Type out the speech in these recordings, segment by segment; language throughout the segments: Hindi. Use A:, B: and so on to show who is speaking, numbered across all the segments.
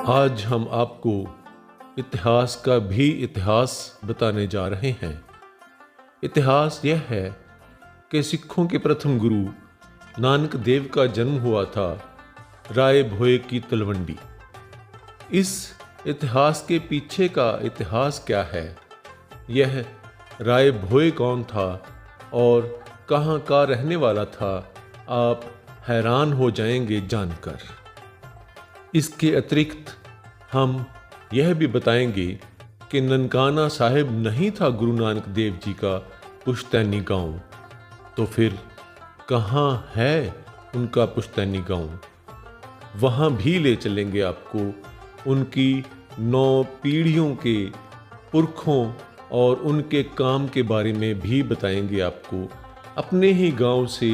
A: आज हम आपको इतिहास का भी इतिहास बताने जा रहे हैं। इतिहास यह है कि सिखों के प्रथम गुरु नानक देव का जन्म हुआ था राय भोए की तलवंडी। इस इतिहास के पीछे का इतिहास क्या है, यह राय भोए कौन था और कहाँ का रहने वाला था, आप हैरान हो जाएंगे जानकर। इसके अतिरिक्त हम यह भी बताएंगे कि ननकाना साहिब नहीं था गुरु नानक देव जी का पुश्तैनी गांव, तो फिर कहाँ है उनका पुश्तैनी गांव। वहाँ भी ले चलेंगे आपको, उनकी 9 पीढ़ियों के पुरखों और उनके काम के बारे में भी बताएंगे आपको। अपने ही गांव से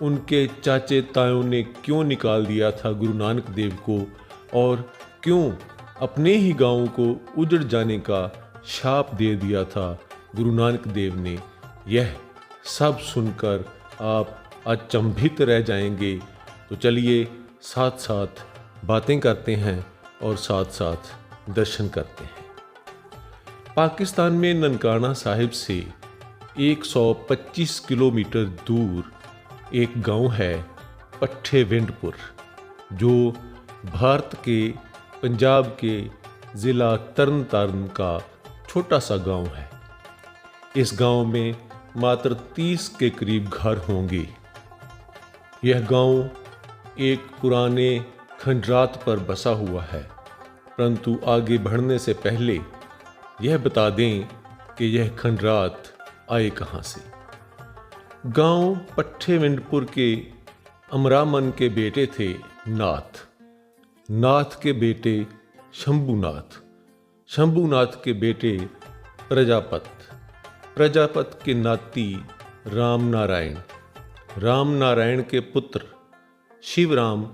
A: उनके चाचे तायों ने क्यों निकाल दिया था गुरु नानक देव को और क्यों अपने ही गांव को उजड़ जाने का शाप दे दिया था गुरु नानक देव ने। यह सब सुनकर आप अचंभित रह जाएंगे। तो चलिए साथ साथ बातें करते हैं और साथ साथ दर्शन करते हैं। पाकिस्तान में ननकाना साहिब से 125 किलोमीटर दूर एक गांव है पट्ठेविंडपुर, जो भारत के पंजाब के ज़िला तरन तारण का छोटा सा गांव है। इस गांव में मात्र 30 के करीब घर होंगे। यह गांव एक पुराने खंडरात पर बसा हुआ है, परंतु आगे बढ़ने से पहले यह बता दें कि यह खंडरात आए कहाँ से। गांव पट्ठेविंडपुर के अमरामन के बेटे थे नाथ, नाथ के बेटे शंभुनाथ, शंभुनाथ के बेटे प्रजापत, प्रजापत के नाती राम नारायण, राम नारायण के पुत्र शिवराम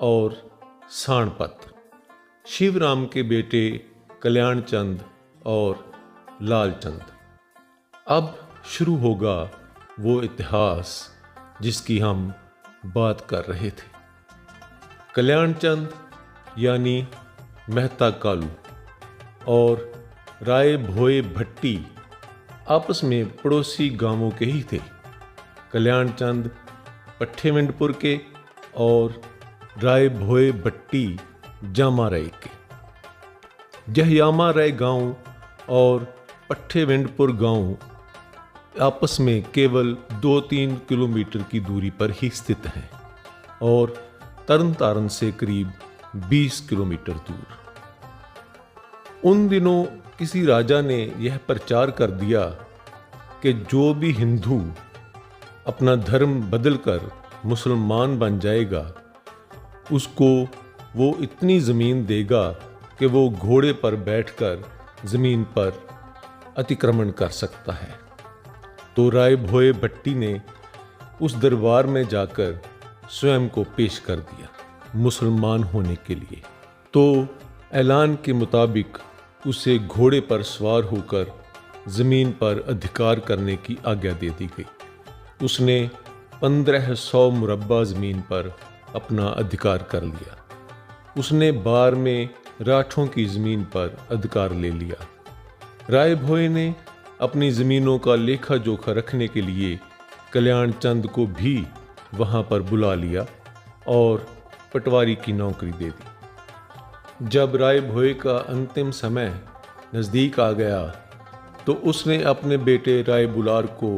A: और साणपत, शिवराम के बेटे कल्याणचंद और लालचंद। अब शुरू होगा वो इतिहास जिसकी हम बात कर रहे थे। कल्याणचंद यानी मेहता कालू और राय भोए भट्टी आपस में पड़ोसी गांवों के ही थे। कल्याणचंद पट्ठेविंडपुर के और राय भोए भट्टी जामा राय के। जहयामा राय गांव और पट्ठेविंडपुर गांव आपस में केवल 2-3 किलोमीटर की दूरी पर ही स्थित हैं और तरन तारण से करीब 20 किलोमीटर दूर। उन दिनों किसी राजा ने यह प्रचार कर दिया कि जो भी हिंदू अपना धर्म बदलकर मुसलमान बन जाएगा, उसको वो इतनी ज़मीन देगा कि वो घोड़े पर बैठकर ज़मीन पर अतिक्रमण कर सकता है। तो राय भोए भट्टी ने उस दरबार में जाकर स्वयं को पेश कर दिया मुसलमान होने के लिए। तो ऐलान के मुताबिक उसे घोड़े पर सवार होकर ज़मीन पर अधिकार करने की आज्ञा दे दी गई। उसने 1500 मुरब्बा ज़मीन पर अपना अधिकार कर लिया। उसने बार में राठों की ज़मीन पर अधिकार ले लिया। राय भोए ने अपनी ज़मीनों का लेखा जोखा रखने के लिए कल्याणचंद को भी वहाँ पर बुला लिया और पटवारी की नौकरी दे दी। जब राय भोए का अंतिम समय नज़दीक आ गया तो उसने अपने बेटे राय बुलार को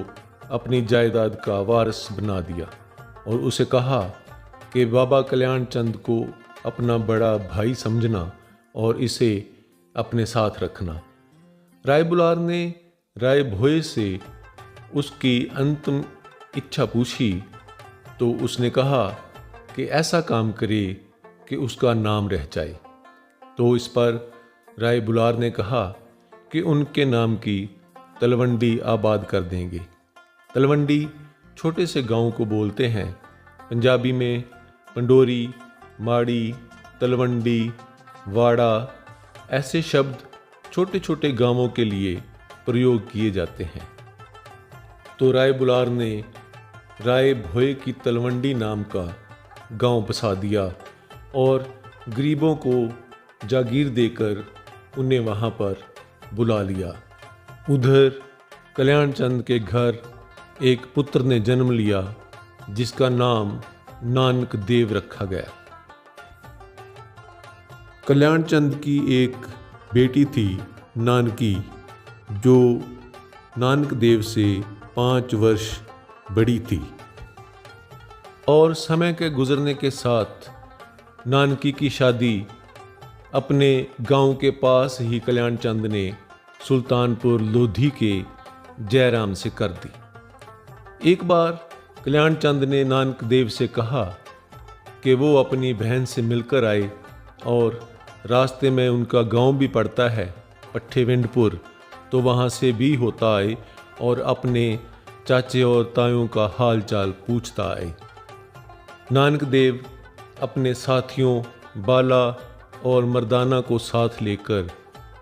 A: अपनी जायदाद का वारिस बना दिया और उसे कहा कि बाबा कल्याणचंद को अपना बड़ा भाई समझना और इसे अपने साथ रखना। राय बुलार ने राय भोए से उसकी अंतिम इच्छा पूछी तो उसने कहा कि ऐसा काम करे कि उसका नाम रह जाए। तो इस पर राय बुलार ने कहा कि उनके नाम की तलवंडी आबाद कर देंगे। तलवंडी छोटे से गांव को बोलते हैं। पंजाबी में पंडोरी, माड़ी, तलवंडी, वाड़ा ऐसे शब्द छोटे छोटे गांवों के लिए प्रयोग किए जाते हैं। तो राय बुलार ने राय भोए की तलवंडी नाम का गांव बसा दिया और गरीबों को जागीर देकर उन्हें वहाँ पर बुला लिया। उधर कल्याण चंद के घर एक पुत्र ने जन्म लिया जिसका नाम नानक देव रखा गया। कल्याण चंद की एक बेटी थी नानकी, जो नानक देव से 5 वर्ष बड़ी थी। और समय के गुजरने के साथ नानकी की शादी अपने गांव के पास ही कल्याण चंद ने सुल्तानपुर लोधी के जयराम से कर दी। एक बार कल्याण चंद ने नानक देव से कहा कि वो अपनी बहन से मिलकर आए, और रास्ते में उनका गांव भी पड़ता है पट्ठेविंडपुर, तो वहाँ से भी होता आए और अपने चाचे और तायों का हाल चाल पूछता आए। नानक देव अपने साथियों बाला और मर्दाना को साथ लेकर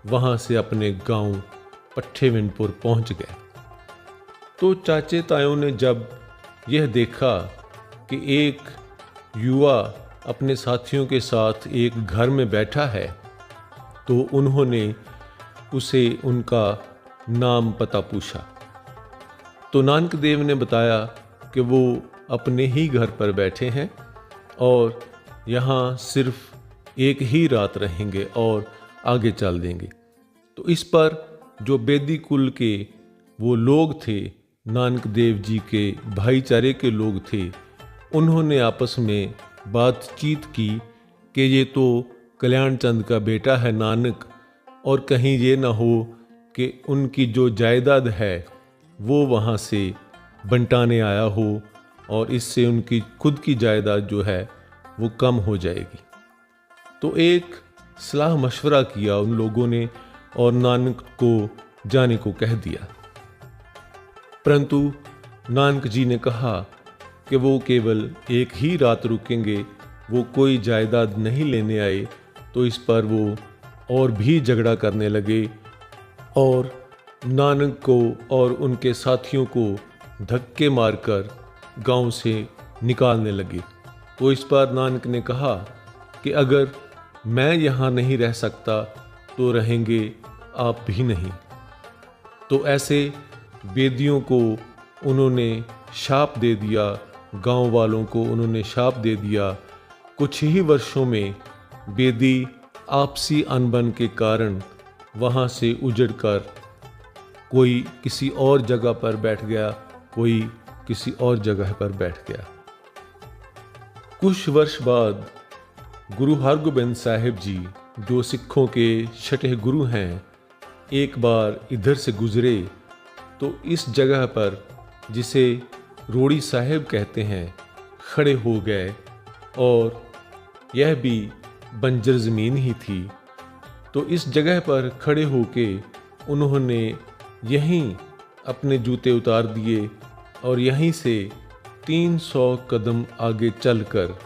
A: वहाँ से अपने गांव पट्ठेविंडपुर पहुँच गए। तो चाचे तायों ने जब यह देखा कि एक युवा अपने साथियों के साथ एक घर में बैठा है, तो उन्होंने उसे उनका नाम पता पूछा। तो नानक देव ने बताया कि वो अपने ही घर पर बैठे हैं और यहाँ सिर्फ एक ही रात रहेंगे और आगे चल देंगे। तो इस पर जो बेदी कुल के वो लोग थे, नानक देव जी के भाईचारे के लोग थे, उन्होंने आपस में बातचीत की कि ये तो कल्याण चंद का बेटा है नानक, और कहीं ये ना हो कि उनकी जो जायदाद है वो वहाँ से बंटाने आया हो और इससे उनकी खुद की जायदाद जो है वो कम हो जाएगी। तो एक सलाह मशवरा किया उन लोगों ने और नानक को जाने को कह दिया। परंतु नानक जी ने कहा कि वो केवल एक ही रात रुकेंगे, वो कोई जायदाद नहीं लेने आए। तो इस पर वो और भी झगड़ा करने लगे और नानक को और उनके साथियों को धक्के मारकर गांव से निकालने लगे। तो इस पर नानक ने कहा कि अगर मैं यहाँ नहीं रह सकता तो रहेंगे आप भी नहीं। तो ऐसे बेदियों को उन्होंने शाप दे दिया, गांव वालों को उन्होंने शाप दे दिया। कुछ ही वर्षों में बेदी आपसी अनबन के कारण वहाँ से उजड़कर कोई किसी और जगह पर बैठ गया, कोई किसी और जगह पर बैठ गया। कुछ वर्ष बाद गुरु हरगोबिंद साहिब जी, जो सिखों के छठे गुरु हैं, एक बार इधर से गुजरे तो इस जगह पर, जिसे रोड़ी साहिब कहते हैं, खड़े हो गए। और यह भी बंजर ज़मीन ही थी। तो इस जगह पर खड़े होके उन्होंने यहीं अपने जूते उतार दिए और यहीं से 300 कदम आगे चलकर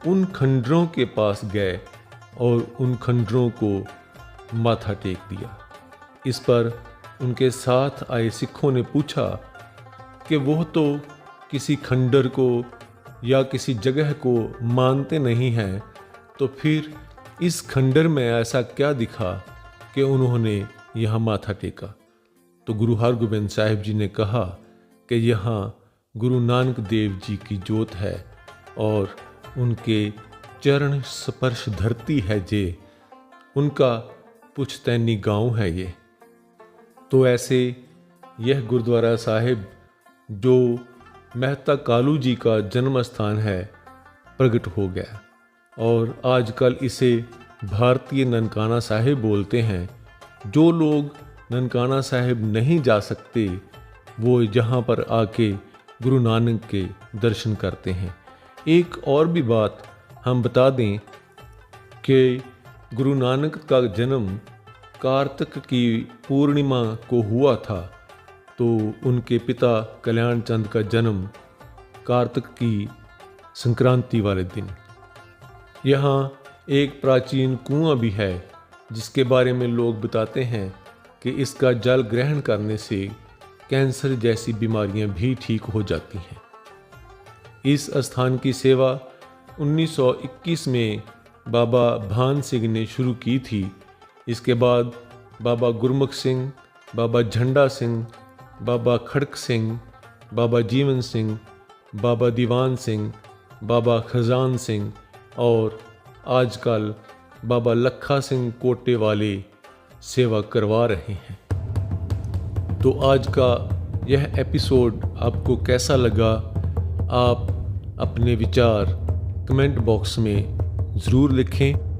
A: उन खंडरों के पास गए और उन खंडरों को माथा टेक दिया। इस पर उनके साथ आए सिखों ने पूछा कि वह तो किसी खंडर को या किसी जगह को मानते नहीं हैं, तो फिर इस खंडर में ऐसा क्या दिखा कि उन्होंने यहाँ माथा टेका। तो गुरु हरगोबिंद साहिब जी ने कहा कि यहाँ गुरु नानक देव जी की जोत है और उनके चरण स्पर्श धरती है जे, उनका पुश्तैनी गांव है ये। तो ऐसे यह गुरुद्वारा साहिब, जो मेहता कालू जी का जन्म स्थान है, प्रकट हो गया और आजकल इसे भारतीय ननकाना साहिब बोलते हैं। जो लोग ननकाना साहिब नहीं जा सकते वो यहाँ पर आके गुरु नानक के दर्शन करते हैं। एक और भी बात हम बता दें कि गुरु नानक का जन्म कार्तिक की पूर्णिमा को हुआ था, तो उनके पिता कल्याण चंद का जन्म कार्तिक की संक्रांति वाले दिन। यहाँ एक प्राचीन कुआं भी है जिसके बारे में लोग बताते हैं कि इसका जल ग्रहण करने से कैंसर जैसी बीमारियां भी ठीक हो जाती हैं। इस स्थान की सेवा 1921 में बाबा भान सिंह ने शुरू की थी। इसके बाद बाबा गुरमुख सिंह, बाबा झंडा सिंह, बाबा खड़क सिंह, बाबा जीवन सिंह, बाबा दीवान सिंह, बाबा खजान सिंह और आजकल बाबा लखा सिंह कोटे वाले सेवा करवा रहे हैं। तो आज का यह एपिसोड आपको कैसा लगा? आप अपने विचार कमेंट बॉक्स में ज़रूर लिखें।